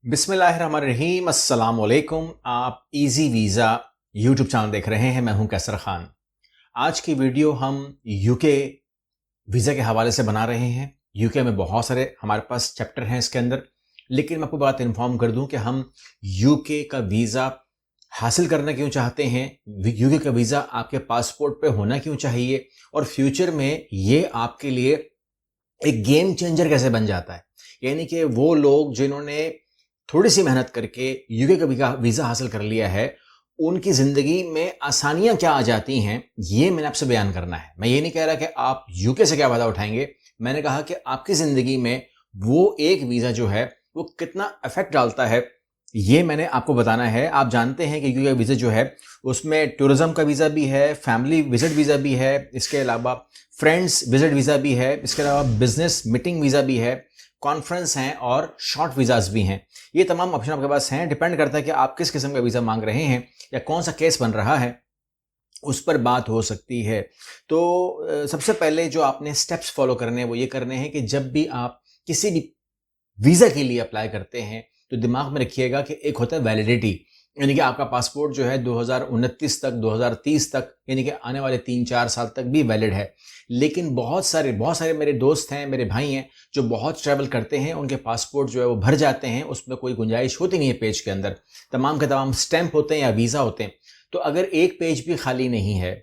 बिस्मिल्लाहिर्रहमानिर्रहीम अस्सलाम वालेकुम। आप इजी वीज़ा यूट्यूब चैनल देख रहे हैं। मैं हूं कैसर खान। आज की वीडियो हम यूके वीज़ा के हवाले से बना रहे हैं। यूके में बहुत सारे हमारे पास चैप्टर हैं इसके अंदर, लेकिन मैं आपको बात इन्फॉर्म कर दूं कि हम यूके का वीज़ा हासिल करना क्यों चाहते हैं, यूके का वीज़ा आपके पासपोर्ट पे होना क्यों चाहिए और फ्यूचर में ये आपके लिए एक गेम चेंजर कैसे बन जाता है। यानी कि वो लोग जिन्होंने थोड़ी सी मेहनत करके यूके का वीज़ा हासिल कर लिया है, उनकी ज़िंदगी में आसानियाँ क्या आ जाती हैं, ये मैंने आपसे बयान करना है। मैं ये नहीं कह रहा कि आप यूके से क्या फ़ायदा उठाएँगे, मैंने कहा कि आपकी ज़िंदगी में वो एक वीज़ा जो है, वो कितना इफ़ेक्ट डालता है, ये मैंने आपको बताना है। आप जानते हैं कि यूके का वीज़ा जो है, उसमें टूरिज़्म का वीज़ा भी है, फैमिली विज़िट वीज़ा भी है, इसके अलावा फ्रेंड्स विज़िट वीज़ा भी है, इसके अलावा बिज़नेस मीटिंग वीज़ा भी है, कॉन्फ्रेंस हैं और शॉर्ट वीज़ाज़ भी हैं। ये तमाम ऑप्शन आपके पास हैं। डिपेंड करता है कि आप किस किस्म का वीज़ा मांग रहे हैं या कौन सा केस बन रहा है, उस पर बात हो सकती है। तो सबसे पहले जो आपने स्टेप्स फॉलो करने हैं वो ये करने हैं कि जब भी आप किसी भी वीज़ा के लिए अप्लाई करते हैं तो दिमाग में रखिएगा कि एक होता है वैलिडिटी, यानी कि आपका पासपोर्ट जो है 2029 तक, 2030 तक, यानी कि आने वाले 3-4 साल तक भी वैलिड है। लेकिन बहुत सारे मेरे दोस्त हैं, मेरे भाई हैं जो बहुत ट्रैवल करते हैं, उनके पासपोर्ट जो है वो भर जाते हैं, उसमें कोई गुंजाइश होती नहीं है पेज के अंदर। तमाम के तमाम स्टैंप होते हैं या वीज़ा होते हैं। तो अगर एक पेज भी खाली नहीं है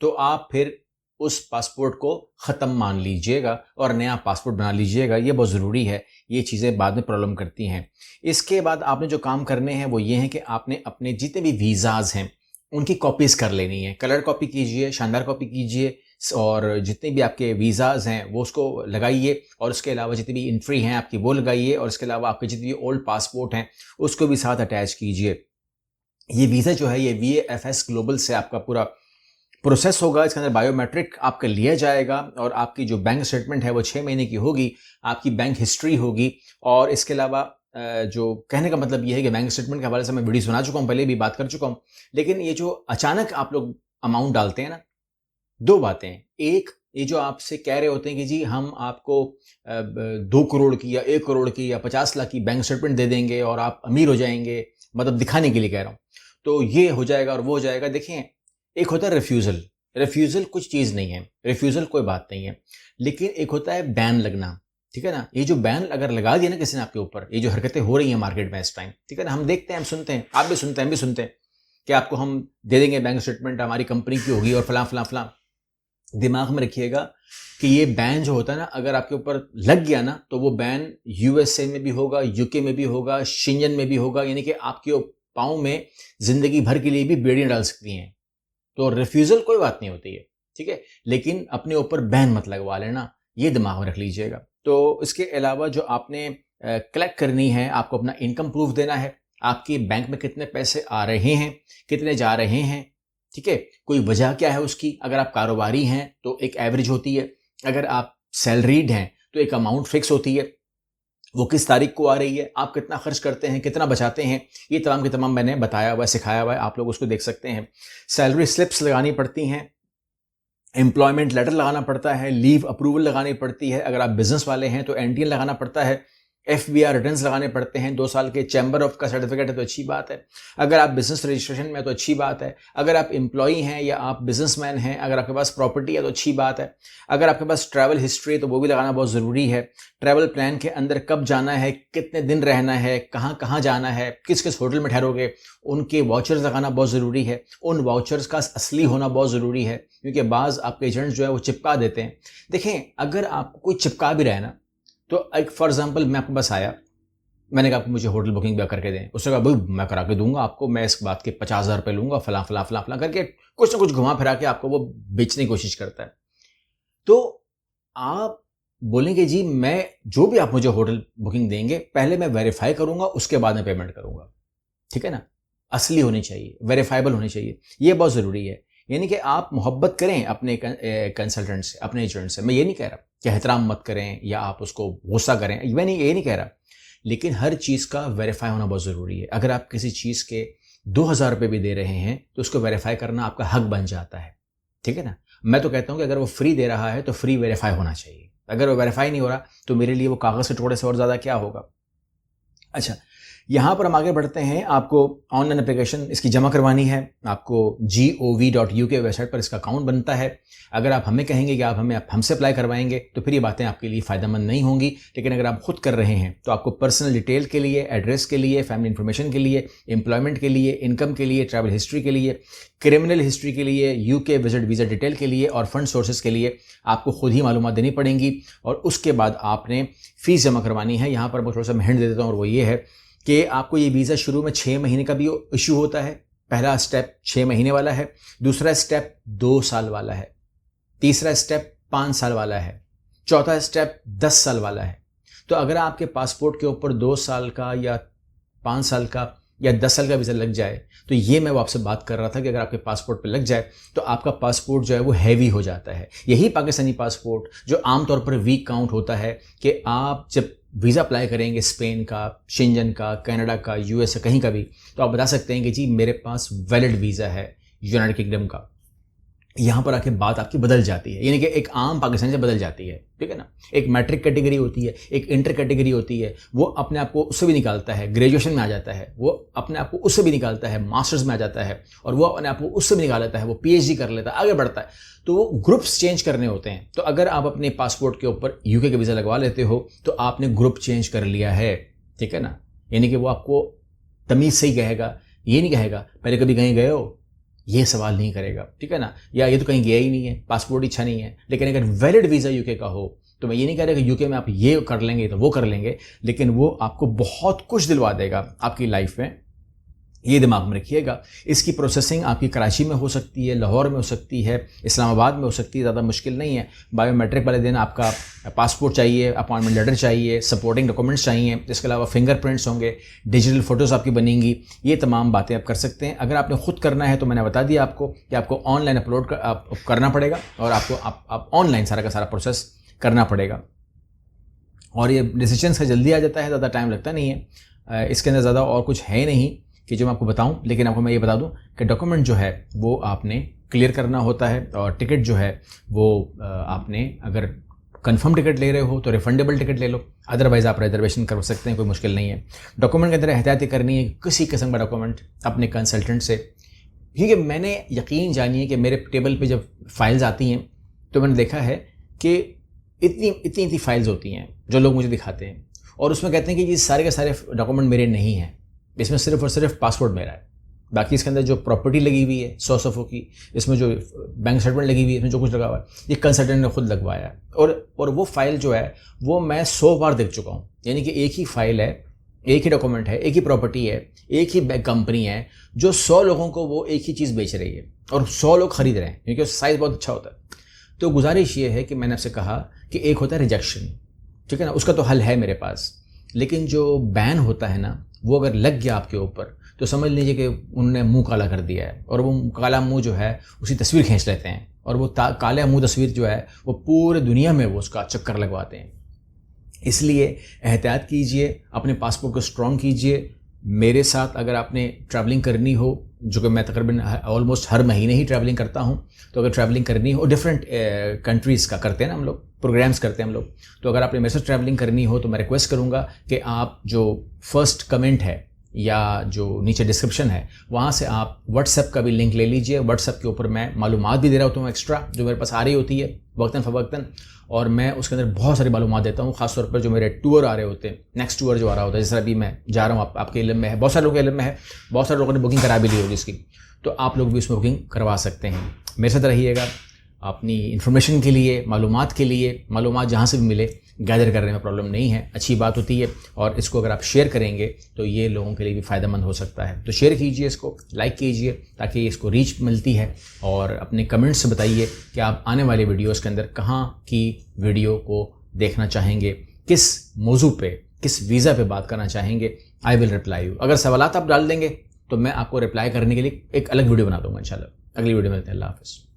तो आप फिर उस पासपोर्ट को ख़त्म मान लीजिएगा और नया पासपोर्ट बना लीजिएगा। ये बहुत ज़रूरी है, ये चीज़ें बाद में प्रॉब्लम करती हैं। इसके बाद आपने जो काम करने हैं वो ये हैं कि आपने अपने जितने भी वीज़ाज़ हैं उनकी कॉपीज़ कर लेनी है। कलर कॉपी कीजिए, शानदार कॉपी कीजिए और जितने भी आपके वीज़ाज़ हैं वो उसको लगाइए और उसके अलावा जितनी भी एंट्री हैं आपकी वो लगाइए और इसके अलावा आपके जितने भी ओल्ड पासपोर्ट हैं उसको भी साथ अटैच कीजिए। ये वीज़ा जो है ये वीएफएस ग्लोबल से आपका पूरा प्रोसेस होगा। इसके अंदर बायोमेट्रिक आपका लिया जाएगा और आपकी जो बैंक स्टेटमेंट है वो 6 महीने की होगी, आपकी बैंक हिस्ट्री होगी और इसके अलावा जो कहने का मतलब ये है कि बैंक स्टेटमेंट के हवाले से मैं वीडियो सुना चुका हूँ, पहले भी बात कर चुका हूँ। लेकिन ये जो अचानक आप लोग अमाउंट डालते हैं ना, 2 बातें हैं। एक, ये जो आपसे कह रहे होते हैं कि जी हम आपको 2 करोड़ की या 1 करोड़ की या 50 लाख की बैंक स्टेटमेंट दे देंगे और आप अमीर हो जाएँगे, मतलब दिखाने के लिए कह रहा हूँ। तो ये हो जाएगा और वो हो जाएगा। देखिए, एक होता है रिफ्यूज़ल। रिफ्यूज़ल कुछ चीज़ नहीं है, रिफ्यूज़ल कोई बात नहीं है। लेकिन एक होता है बैन लगना, ठीक है ना? ये जो बैन अगर लगा दिया ना किसी ने आपके ऊपर, ये जो हरकतें हो रही हैं मार्केट में इस टाइम, ठीक है ना? हम देखते हैं, हम सुनते हैं, आप भी सुनते हैं, हम भी सुनते हैं कि आपको हम दे देंगे बैंक स्टेटमेंट, हमारी कंपनी की होगी और फलाँ, फलाँ, फलाँ। दिमाग में रखिएगा कि ये बैन जो होता है ना, अगर आपके ऊपर लग गया ना, तो वो बैन यूएसए में भी होगा, यूके में भी होगा, शेंजन में भी होगा, यानी कि आपके पाँव में ज़िंदगी भर के लिए भी बेड़ियाँ डाल सकती हैं। तो रिफ्यूज़ल कोई बात नहीं होती है, ठीक है? लेकिन अपने ऊपर बैन मत लगवा लेना, ये दिमाग में रख लीजिएगा। तो इसके अलावा जो आपने कलेक्ट करनी है, आपको अपना इनकम प्रूफ देना है, आपके बैंक में कितने पैसे आ रहे हैं, कितने जा रहे हैं, ठीक है? कोई वजह क्या है उसकी? अगर आप कारोबारी हैं, तो एक एवरेज होती है, अगर आप सैलरीड हैं, तो एक अमाउंट फिक्स होती है। वो किस तारीख को आ रही है, आप कितना खर्च करते हैं, कितना बचाते हैं, ये तमाम के तमाम मैंने बताया हुआ है, सिखाया हुआ है, आप लोग उसको देख सकते हैं। सैलरी स्लिप्स लगानी पड़ती हैं, एम्प्लॉयमेंट लेटर लगाना पड़ता है, लीव अप्रूवल लगानी पड़ती है, अगर आप बिजनेस वाले हैं तो एनटीएन लगाना पड़ता है, एफबीआर रिटर्न्स लगाने पड़ते हैं, 2 साल के चैम्बर ऑफ का सर्टिफिकेट है तो अच्छी बात है। अगर आप बिजनेस रजिस्ट्रेशन में तो अच्छी बात है। अगर आप एम्प्लॉई हैं या आप बिजनेसमैन हैं, अगर आपके पास प्रॉपर्टी है तो अच्छी बात है। अगर आपके पास ट्रैवल हिस्ट्री है तो वो भी लगाना बहुत ज़रूरी है। ट्रैवल प्लान के अंदर कब जाना है, कितने दिन रहना है, कहाँ कहाँ जाना है, किस किस होटल में ठहरोगे, उनके वाउचर्स लगाना बहुत ज़रूरी है। उन वाउचर्स का असली होना बहुत ज़रूरी है, क्योंकि बाज़ आपके एजेंट्स जो है वो चिपका देते हैं। देखें, अगर आपको कोई चिपका भी रहा है ना, तो एक फॉर एग्जांपल मैं आपके पास आया, मैंने कहा आप मुझे होटल बुकिंग भी करके दें। उसने कहा भाई मैं करा के दूंगा आपको, मैं इस बात के 50,000 रुपये लूंगा, फला फला फला फला करके कुछ ना कुछ घुमा फिरा के आपको वो बेचने की कोशिश करता है। तो आप बोलेंगे जी मैं जो भी आप मुझे होटल बुकिंग देंगे पहले मैं वेरीफाई करूंगा, उसके बाद में पेमेंट करूंगा, ठीक है ना? असली होनी चाहिए, वेरीफाइबल होनी चाहिए, ये बहुत ज़रूरी है। यानी कि आप मोहब्बत करें अपने कंसल्टेंट से, अपने एजेंट से। मैं ये नहीं कह रहा कि एहतराम मत करें या आप उसको गुस्सा करें, मैं नहीं ये नहीं कह रहा। लेकिन हर चीज़ का वेरीफाई होना बहुत ज़रूरी है। अगर आप किसी चीज़ के 2,000 रुपये भी दे रहे हैं तो उसको वेरीफाई करना आपका हक बन जाता है, ठीक है ना? मैं तो कहता हूँ कि अगर वो फ्री दे रहा है तो फ्री वेरीफाई होना चाहिए। अगर वो वेरीफाई नहीं हो रहा तो मेरे लिए वो कागज़ के टुकड़े से और ज़्यादा क्या होगा। अच्छा, यहाँ पर हम आगे बढ़ते हैं। आपको ऑनलाइन एप्लीकेशन इसकी जमा करवानी है, आपको gov.uk वेबसाइट पर इसका अकाउंट बनता है। अगर आप हमें कहेंगे कि आप हमसे अप्लाई करवाएंगे तो फिर ये बातें आपके लिए फ़ायदेमंद नहीं होंगी। लेकिन अगर आप खुद कर रहे हैं तो आपको पर्सनल डिटेल के लिए, एड्रेस के लिए, फैमिली इन्फॉर्मेशन के लिए, एम्प्लॉयमेंट के लिए, इनकम के लिए, ट्रैवल हिस्ट्री के लिए, क्रिमिनल हिस्ट्री के लिए, यूके विजिट वीज़ा डिटेल के लिए और फंड सोर्सेज के लिए आपको खुद ही मालूमात देनी पड़ेंगी। और उसके बाद आपने फ़ीस जमा करवानी है। यहाँ पर मैं थोड़ा सा मैं हिंट दे देता हूँ, और वो ये है कि आपको ये वीज़ा शुरू में 6 महीने का भी इशू होता है। पहला स्टेप 6 महीने वाला है, दूसरा स्टेप 2 साल वाला है, तीसरा स्टेप 5 साल वाला है, चौथा स्टेप 10 साल वाला है। तो अगर आपके पासपोर्ट के ऊपर 2 साल का या 5 साल का या 10 साल का वीज़ा लग जाए, तो ये मैं वो आपसे बात कर रहा था कि अगर आपके पासपोर्ट पे लग जाए तो आपका पासपोर्ट जो है वो हैवी हो जाता है। यही पाकिस्तानी पासपोर्ट जो आमतौर पर वीक काउंट होता है कि आप जब वीज़ा अप्लाई करेंगे स्पेन का, शेंजन का, कनाडा का, यूएस का, कहीं का भी, तो आप बता सकते हैं कि जी मेरे पास वैलिड वीज़ा है यूनाइटेड किंगडम का। यहाँ पर आके बात आपकी बदल जाती है, यानी कि एक आम पाकिस्तानी से बदल जाती है, ठीक है ना। एक मैट्रिक कैटेगरी होती है, एक इंटर कैटेगरी होती है, वो अपने आप को उससे भी निकालता है, ग्रेजुएशन में आ जाता है, वो अपने आप को उससे भी निकालता है, मास्टर्स में आ जाता है, और वो अपने आप को उससे भी निकाल लेता है, वो पीएचडी कर लेता है, आगे बढ़ता है। तो वो ग्रुप्स चेंज करने होते हैं। तो अगर आप अपने पासपोर्ट के ऊपर यूके का वीज़ा लगवा लेते हो तो आपने ग्रुप चेंज कर लिया है, ठीक है ना। यानी कि वो आपको तमीज़ से ही कहेगा, ये नहीं कहेगा पहले कभी कहीं गए हो, ये सवाल नहीं करेगा, ठीक है ना, या ये तो कहीं गया ही नहीं है, पासपोर्ट इच्छा नहीं है। लेकिन अगर वैलिड वीज़ा यूके का हो तो मैं ये नहीं कह रहा कि यूके में आप ये कर लेंगे तो वो कर लेंगे, लेकिन वो आपको बहुत कुछ दिलवा देगा आपकी लाइफ में। ये दिमाग में रखिएगा। इसकी प्रोसेसिंग आपकी कराची में हो सकती है, लाहौर में हो सकती है, इस्लामाबाद में हो सकती है, ज़्यादा मुश्किल नहीं है। बायोमेट्रिक वाले दिन आपका पासपोर्ट चाहिए, अपॉइंटमेंट लेटर चाहिए, सपोर्टिंग डॉक्यूमेंट्स चाहिए, इसके अलावा फिंगरप्रिंट्स होंगे, डिजिटल फ़ोटोज़ आपकी बनेंगी। ये तमाम बातें आप कर सकते हैं। अगर आपने खुद करना है तो मैंने बता दिया आपको कि आपको ऑनलाइन अपलोड करना पड़ेगा और आपको आप ऑनलाइन सारा का सारा प्रोसेस करना पड़ेगा। और ये डिसीजन से जल्दी आ जाता है, ज़्यादा टाइम लगता नहीं है। इसके अंदर ज़्यादा और कुछ है नहीं कि जो मैं आपको बताऊं, लेकिन आपको मैं ये बता दूं कि डॉक्यूमेंट जो है वो आपने क्लियर करना होता है, और टिकट जो है वो आपने अगर कंफर्म टिकट ले रहे हो तो रिफंडेबल टिकट ले लो, अदरवाइज़ आप रिजर्वेशन कर सकते हैं, कोई मुश्किल नहीं है। डॉक्यूमेंट के अंदर एहतियाती करनी है किसी किस्म का डॉक्यूमेंट अपने कंसल्टेंट से, क्योंकि मैंने यकीन जानिए कि मेरे टेबल पर जब फाइल्स आती हैं तो मैंने देखा है कि इतनी फाइल्स होती हैं जो लोग मुझे दिखाते हैं, और उसमें कहते हैं कि ये सारे के सारे डॉक्यूमेंट मेरे नहीं हैं, इसमें सिर्फ और सिर्फ पासपोर्ट मेरा है। बाकी इसके अंदर जो प्रॉपर्टी लगी हुई है 100 की, इसमें जो बैंक स्टेटमेंट लगी हुई है, इसमें जो कुछ लगा हुआ है ये कंसल्टेंट ने खुद लगवाया है। और वो फाइल जो है वो मैं 100 बार देख चुका हूँ। यानी कि एक ही फाइल है, एक ही डॉक्यूमेंट है, एक ही प्रॉपर्टी है, एक ही कंपनी है जो 100 लोगों को वो एक ही चीज़ बेच रही है और 100 लोग खरीद रहे हैं, क्योंकि साइज़ बहुत अच्छा होता है। तो गुजारिश ये है कि मैंने आपसे कहा कि एक होता है रिजेक्शन, ठीक है ना, उसका तो हल है मेरे पास। लेकिन जो बैन होता है ना, वो अगर लग गया आपके ऊपर तो समझ लीजिए कि उन्होंने मुंह काला कर दिया है, और वो काला मुंह जो है उसी तस्वीर खींच लेते हैं, और वो काले मुंह तस्वीर जो है वो पूरे दुनिया में वो उसका चक्कर लगवाते हैं। इसलिए एहतियात कीजिए, अपने पासपोर्ट को स्ट्रॉन्ग कीजिए। मेरे साथ अगर आपने ट्रैवलिंग करनी हो, जो कि मैं तकरीबन ऑलमोस्ट हर महीने ही ट्रैवलिंग करता हूं, तो अगर ट्रैवलिंग करनी हो, डिफरेंट कंट्रीज़ का करते हैं ना हम लोग, प्रोग्राम्स करते हैं हम लोग, तो अगर आपने मेरे साथ ट्रैवलिंग करनी हो तो मैं रिक्वेस्ट करूंगा कि आप जो फर्स्ट कमेंट है या जो नीचे डिस्क्रिप्शन है वहाँ से आप व्हाट्सएप का भी लिंक ले लीजिए। व्हाट्सएप के ऊपर मैं मालूमात भी दे रहा होता हूँ एक्स्ट्रा, जो मेरे पास आ रही होती है वक्तन फ़वक्तन, और मैं उसके अंदर बहुत सारी मालूमात देता हूँ। ख़ासतौर पर जो मेरे टूर आ रहे होते हैं, नेक्स्ट टूर जो आ रहा होता है, जैसे अभी मैं जा रहा हूँ, आपके इल्म में है, बहुत सारे लोगों के इल्म में है, बहुत सारे लोगों ने बुकिंग करा भी ली होगी इसकी, तो आप लोग भी उसमें बुकिंग करवा सकते हैं। मेरे साथ रहिएगा, अपनी इन्फॉर्मेशन के लिए, मालूमात के लिए, मालूमात जहाँ से भी मिले गैदर करने में प्रॉब्लम नहीं है, अच्छी बात होती है। और इसको अगर आप शेयर करेंगे तो ये लोगों के लिए भी फ़ायदेमंद हो सकता है। तो शेयर कीजिए, इसको लाइक कीजिए ताकि इसको रीच मिलती है, और अपने कमेंट्स से बताइए कि आप आने वाले वीडियोज़ के अंदर कहाँ की वीडियो को देखना चाहेंगे, किस मौजू पे, किस वीज़ा पे बात करना चाहेंगे। I will reply you. अगर सवालात आप डाल देंगे तो मैं आपको रिप्लाई करने के लिए एक अलग वीडियो बना दूंगा इंशाल्लाह। अगली वीडियो में मिलते हैं। अल्लाह हाफ़िज़।